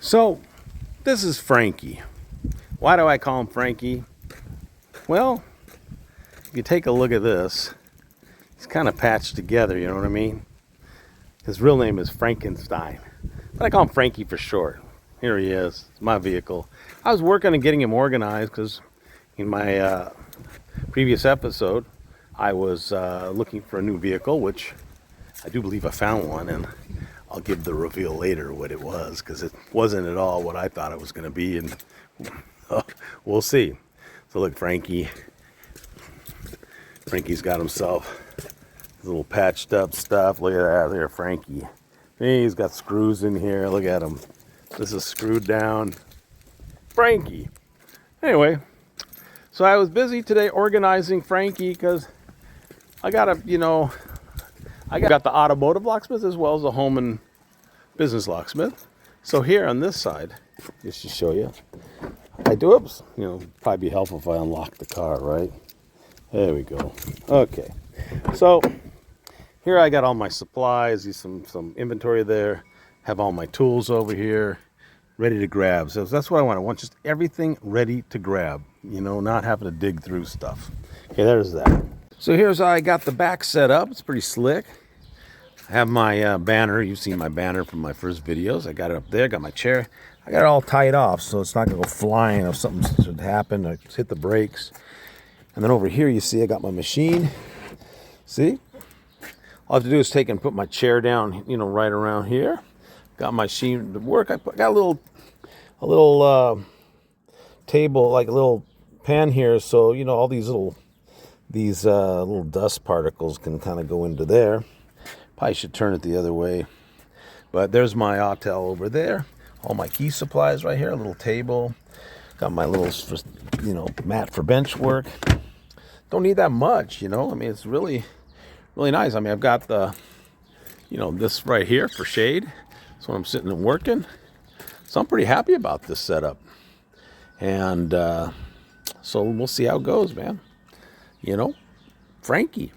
So, this is Frankie. Why do I call him Frankie? Well, if you take a look at this, he's kind of patched together, you know what I mean? His real name is Frankenstein, but I call him Frankie for short. Here he is, it's my vehicle. I was working on getting him organized because in my previous episode, I was looking for a new vehicle, which I do believe I found one, and I'll give the reveal later what it was, because it wasn't at all what I thought it was going to be, and we'll see. So look, Frankie's got himself his little patched up stuff. Look at that, there, Frankie. He's got screws in here. Look at him. This is screwed down. Frankie. Anyway, so I was busy today organizing Frankie because I got the automotive locksmith as well as the home and business locksmith. So here on this side, just to show you, I do, oops, probably be helpful if I unlock the car, right? There we go. Okay. So here I got all my supplies, some inventory there, have all my tools over here, ready to grab. So that's what I want. I want just everything ready to grab, not having to dig through stuff. Okay, there's that. So here's how I got the back set up. It's pretty slick. I have my banner. You've seen my banner from my first videos. I got it up there, got my chair. I got it all tied off so it's not going to go flying if something should happen. I just hit the brakes. And then over here, you see I got my machine. See? All I have to do is take and put my chair down, right around here. Got my machine to work. I got a little table, like a little pan here, so all these little dust particles can kind of go into there. Probably should turn it the other way. But there's my hotel over there. All my key supplies right here. A little table. Got my little, mat for bench work. Don't need that much, it's really, really nice. I've got the, this right here for shade. That's when I'm sitting and working. So I'm pretty happy about this setup. And so we'll see how it goes, man. Frankie.